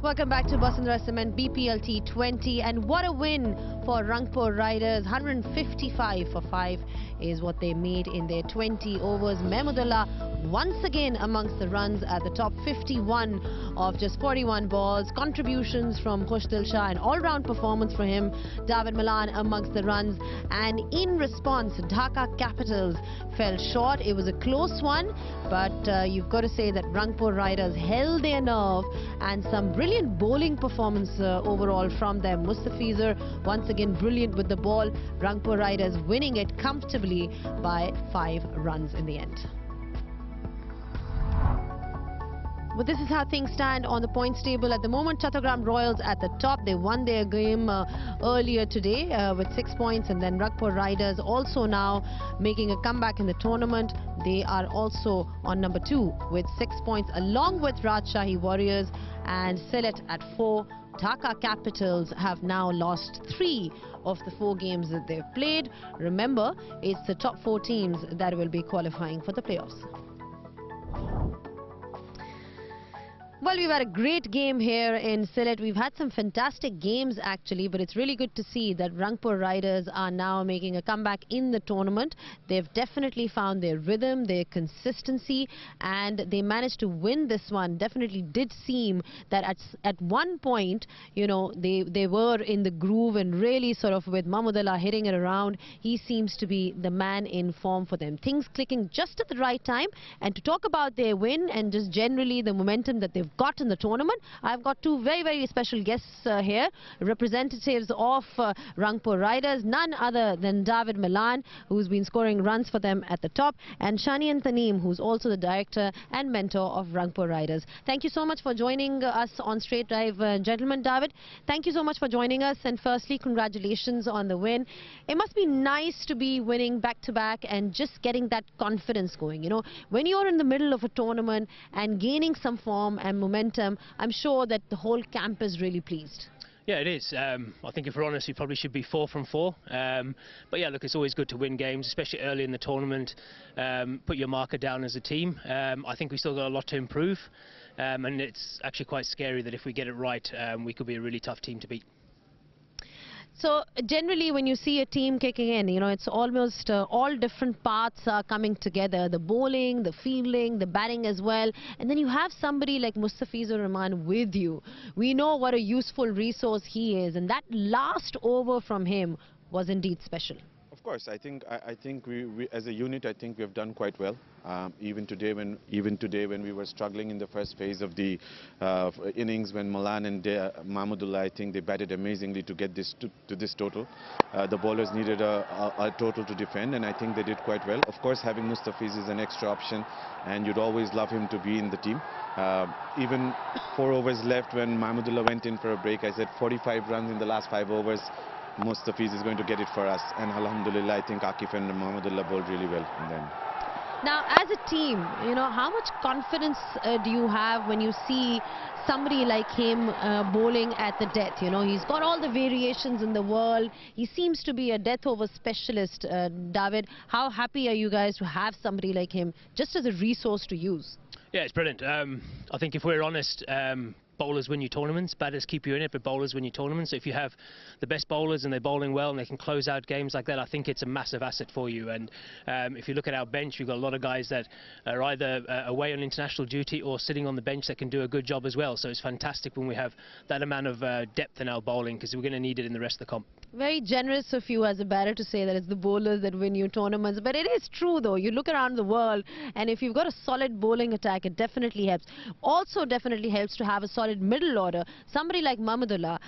Welcome back to BASHUNDHARA Cement BPL T20, and what a win for Rangpur Riders. 155 for 5 is what they made in their 20 overs. Mahmudullah once again amongst the runs at the top, 51 of just 41 balls. Contributions from Khushdil Shah, an all-round performance for him. Dawid Malan amongst the runs, and in response Dhaka Capitals fell short. It was a close one, but you've got to say that Rangpur Riders held their nerve, and some brilliant bowling performance overall from them. Mustafizur once again brilliant with the ball. Rangpur Riders winning it comfortably by 5 runs in the end. But this is how things stand on the points table at the moment. Chattogram Royals at the top. They won their game earlier today with 6 points, and then Rangpur Riders also now making a comeback in the tournament. They are also on number 2 with 6 points, along with Rajshahi Warriors and Sylhet at 4. Dhaka Capitals have now lost 3 of the 4 games that they've played. Remember, it's the top 4 teams that will be qualifying for the playoffs. Well, we've had a great game here in Sylhet. We've had some fantastic games actually, but it's really good to see that Rangpur Riders are now making a comeback in the tournament. They've definitely found their rhythm, their consistency, and they managed to win this one. Definitely did seem that at one point, you know, they were in the groove and really sort of with Mahmudullah hitting it around. He seems to be the man in form for them. Things clicking just at the right time. And to talk about their win and just generally the momentum that they've got in the tournament, I've got 2 very, very special guests here, representatives of Rangpur Riders, none other than Dawid Malan, who's been scoring runs for them at the top, and Shanian Taneem, who's also the director and mentor of Rangpur Riders. Thank you so much for joining us on Straight Drive, gentlemen. Dawid, thank you so much for joining us, and firstly, congratulations on the win. It must be nice to be winning back-to-back and just getting that confidence going. You know, when you're in the middle of a tournament and gaining some form and momentum, I'm sure that the whole camp is really pleased. Yeah, it is. I think if we're honest, we probably should be 4 from 4. But yeah, look, it's always good to win games, especially early in the tournament. Put your marker down as a team. I think we still got a lot to improve. And it's actually quite scary that if we get it right, we could be a really tough team to beat. So generally when you see a team kicking in, you know, it's almost all different parts are coming together. The bowling, the fielding, the batting as well. And then you have somebody like Mustafizur Rahman with you. We know what a useful resource he is. And that last over from him was indeed special. Of course, I think we as a unit, I think we have done quite well. Even today when we were struggling in the first phase of the innings, when Malan and Mahmudullah, I think they batted amazingly to get this to this total. The bowlers needed a total to defend, and I think they did quite well. Of course, having Mustafiz is an extra option, and you'd always love him to be in the team. Even 4 overs left when Mahmudullah went in for a break, I said 45 runs in the last 5 overs. Mustafiz is going to get it for us, and alhamdulillah, I think Akif and Mahmudullah bowled really well. And then now, as a team, you know, how much confidence do you have when you see somebody like him bowling at the death? You know, he's got all the variations in the world. He seems to be a death over specialist. Dawid, how happy are you guys to have somebody like him just as a resource to use? Yeah, it's brilliant. I think if we're honest, bowlers win you tournaments, batters keep you in it, but bowlers win you tournaments. So if you have the best bowlers and they're bowling well and they can close out games like that, I think it's a massive asset for you. And if you look at our bench, we've got a lot of guys that are either away on international duty or sitting on the bench that can do a good job as well. So it's fantastic when we have that amount of depth in our bowling, because we're going to need it in the rest of the comp. Very generous of you as a batter to say that it's the bowlers that win you tournaments. But it is true though. You look around the world and if you've got a solid bowling attack, it definitely helps. Also definitely helps to have a solid middle order. Somebody like Mahmudullah,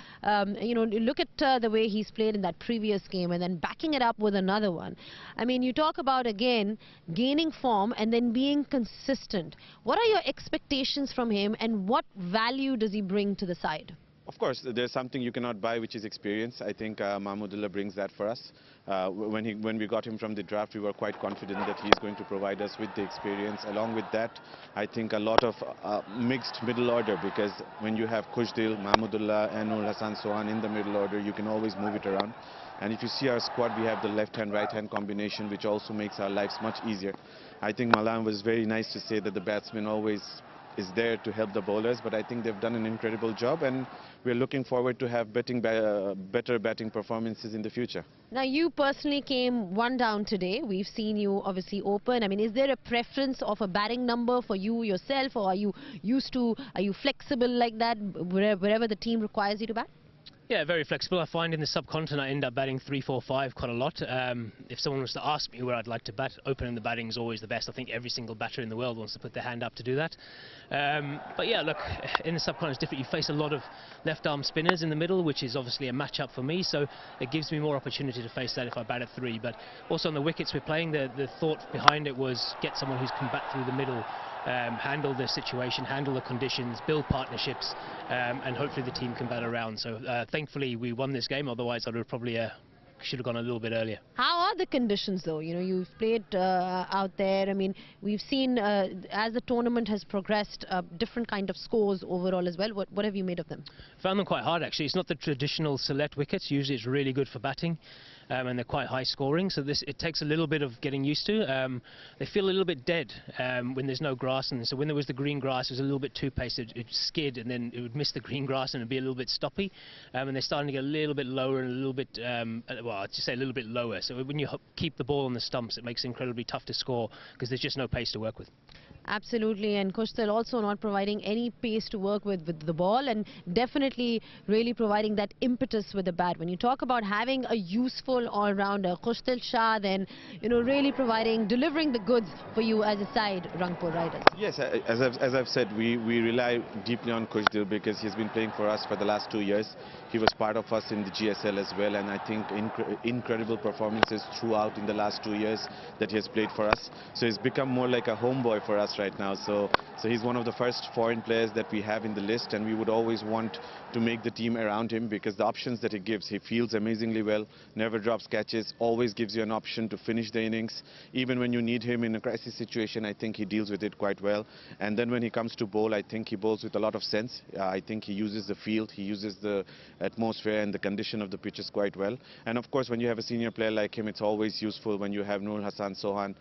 you know, look at the way he's played in that previous game and then backing it up with another one. I mean, you talk about again gaining form and then being consistent. What are your expectations from him and what value does he bring to the side? of course, there's something you cannot buy, which is experience. I think Mahmudullah brings that for us. When we got him from the draft, we were quite confident that he's going to provide us with the experience. Along with that, I think a lot of mixed middle order, because when you have Khushdil, Mahmudullah, and Ul Hassan Sohan in the middle order, you can always move it around. And if you see our squad, we have the left-hand, right-hand combination, which also makes our lives much easier. I think Malan was very nice to say that the batsmen always is there to help the bowlers, but I think they've done an incredible job, and we're looking forward to have better batting performances in the future. Now, you personally came one down today. We've seen you obviously open. I mean, is there a preference of a batting number for you yourself, or are you flexible like that wherever the team requires you to bat? Yeah, very flexible. I find in the subcontinent I end up batting 3, 4, 5 quite a lot. If someone was to ask me where I'd like to bat, opening the batting is always the best. I think every single batter in the world wants to put their hand up to do that. But yeah, look, in the subcontinent it's different. You face a lot of left-arm spinners in the middle, which is obviously a match-up for me, so it gives me more opportunity to face that if I bat at 3. But also on the wickets we're playing, the thought behind it was get someone who's can bat through the middle, handle the situation, handle the conditions, build partnerships, and hopefully the team can bat around. So thankfully we won this game, otherwise I would have probably should have gone a little bit earlier. How are the conditions though? You know, you've played out there. I mean, we've seen as the tournament has progressed, different kind of scores overall as well. What have you made of them? Found them quite hard actually. It's not the traditional select wickets. Usually it's really good for batting. And they're quite high scoring, so it takes a little bit of getting used to. They feel a little bit dead when there's no grass, and so when there was the green grass it was a little bit too paced. It'd skid and then it would miss the green grass and it'd be a little bit stoppy, and they're starting to get a little bit lower and a little bit, well, I'd just say a little bit lower, so when you keep the ball on the stumps it makes it incredibly tough to score because there's just no pace to work with. Absolutely, and Kushtal also not providing any pace to work with the ball, and definitely really providing that impetus with the bat. When you talk about having a useful all-rounder, Kushtal Shah, then really delivering the goods for you as a side, Rangpur Riders. Yes, as I've said, we rely deeply on Kushtal because he's been playing for us for the last 2 years. He was part of us in the GSL as well, and I think incredible performances throughout in the last 2 years that he has played for us. So he's become more like a homeboy for us right now. So he's one of the first foreign players that we have in the list, and we would always want to make the team around him because the options that he gives, he fields amazingly well, never drops catches, always gives you an option to finish the innings. Even when you need him in a crisis situation, I think he deals with it quite well. And then when he comes to bowl, I think he bowls with a lot of sense. I think he uses the field, he uses the atmosphere and the condition of the pitches quite well. And of course, when you have a senior player like him, it's always useful when you have Nur Hassan Sohan,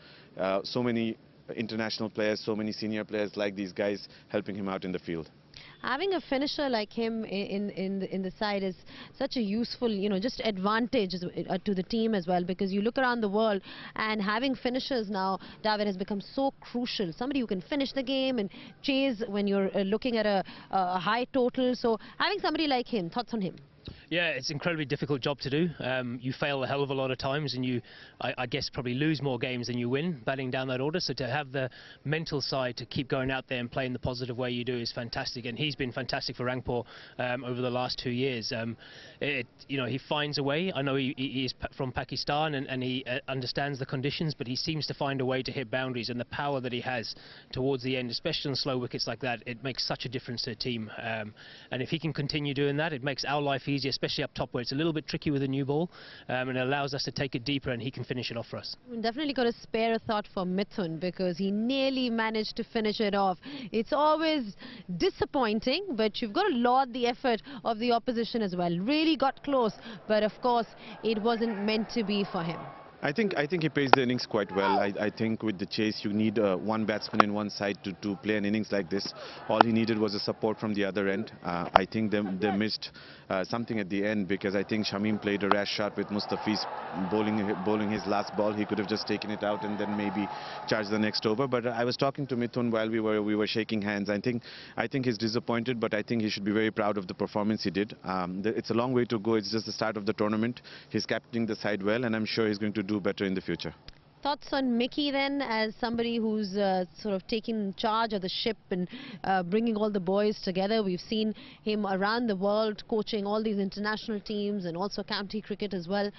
so many international players, so many senior players like these guys helping him out in the field. Having a finisher like him in the side is such a useful, just advantage to the team as well, because you look around the world and having finishers now, Dawid, has become so crucial. Somebody who can finish the game and chase when you're looking at a high total. So having somebody like him, thoughts on him? Yeah, it's an incredibly difficult job to do. You fail a hell of a lot of times, and I guess, probably lose more games than you win batting down that order. So to have the mental side to keep going out there and playing the positive way you do is fantastic, and he's been fantastic for Rangpur over the last 2 years. He finds a way. I know he is from Pakistan and he understands the conditions, but he seems to find a way to hit boundaries, and the power that he has towards the end, especially on slow wickets like that, it makes such a difference to the team. And if he can continue doing that, it makes our life easier, especially up top where it's a little bit tricky with a new ball, and it allows us to take it deeper and he can finish it off for us. Definitely got to spare a thought for Mithun because he nearly managed to finish it off. It's always disappointing, but you've got to laud the effort of the opposition as well. Really got close, but of course it wasn't meant to be for him. I think he plays the innings quite well. I think with the chase you need one batsman in one side to play an innings like this. All he needed was a support from the other end. I think they missed something at the end because I think Shamim played a rash shot with Mustafiz bowling his last ball. He could have just taken it out and then maybe charged the next over. But I was talking to Mithun while we were shaking hands. I think he's disappointed, but I think he should be very proud of the performance he did. It's a long way to go. It's just the start of the tournament. He's captaining the side well, and I'm sure he's going to do better in the future. Thoughts on Mickey then, as somebody who's sort of taking charge of the ship and bringing all the boys together? We've seen him around the world coaching all these international teams and also county cricket as well.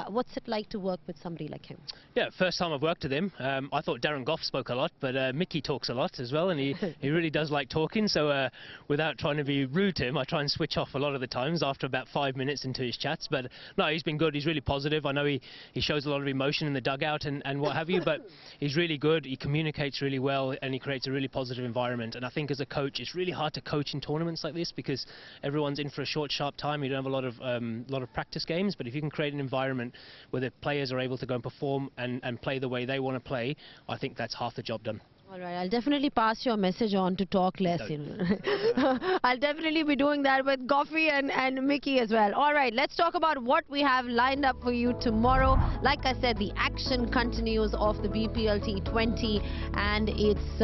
What's it like to work with somebody like him? Yeah, first time I've worked with him. I thought Darren Gough spoke a lot, but Mickey talks a lot as well, and he really does like talking. So without trying to be rude to him, I try and switch off a lot of the times after about 5 minutes into his chats. But no, he's been good. He's really positive. I know he shows a lot of emotion in the dugout and what have you, but he's really good. He communicates really well and he creates a really positive environment. And I think as a coach, it's really hard to coach in tournaments like this because everyone's in for a short, sharp time. You don't have a lot of practice games, but if you can create an environment where the players are able to go and perform and play the way they want to play, I think that's half the job done. All right, I'll definitely pass your message on to talk less, you know. I'll definitely be doing that with Goffy and Mickey as well. All right, let's talk about what we have lined up for you tomorrow. Like I said, the action continues of the BPL T20, and it's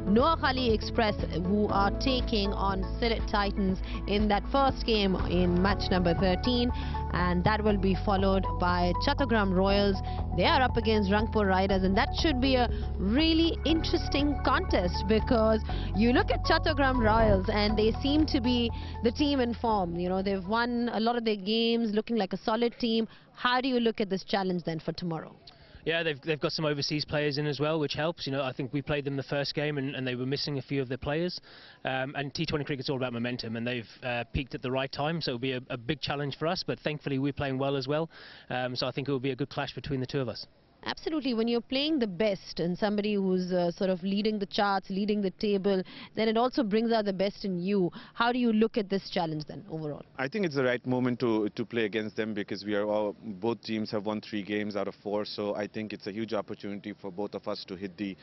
Noah Khali Express who are taking on Sylhet Titans in that first game in match number 13. And that will be followed by Chattogram Royals. They are up against Rangpur Riders, and that should be a really interesting contest, because you look at Chattogram Royals and they seem to be the team in form. You know, they've won a lot of their games, looking like a solid team. How do you look at this challenge then for tomorrow? Yeah, they've got some overseas players in as well, which helps. You know, I think we played them the first game and they were missing a few of their players. And T20 cricket's all about momentum, and they've peaked at the right time, so it'll be a big challenge for us. But thankfully, we're playing well as well. So I think it will be a good clash between the two of us. Absolutely. When you're playing the best and somebody who's sort of leading the charts, leading the table, then it also brings out the best in you. How do you look at this challenge then overall? I think it's the right moment to play against them, because we are all, both teams have won 3 games out of 4, so I think it's a huge opportunity for both of us to hit the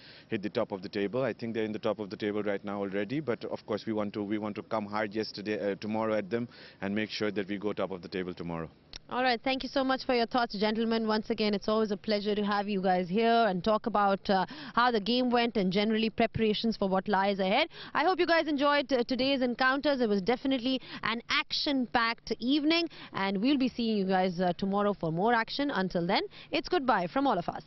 top of the table. I think they're in the top of the table right now already, but of course we want to come hard tomorrow at them and make sure that we go top of the table tomorrow. All right, thank you so much for your thoughts, gentlemen. Once again, it's always a pleasure to have you guys here and talk about how the game went and generally preparations for what lies ahead. I hope you guys enjoyed today's encounters. It was definitely an action-packed evening, and we'll be seeing you guys tomorrow for more action. Until then, it's goodbye from all of us.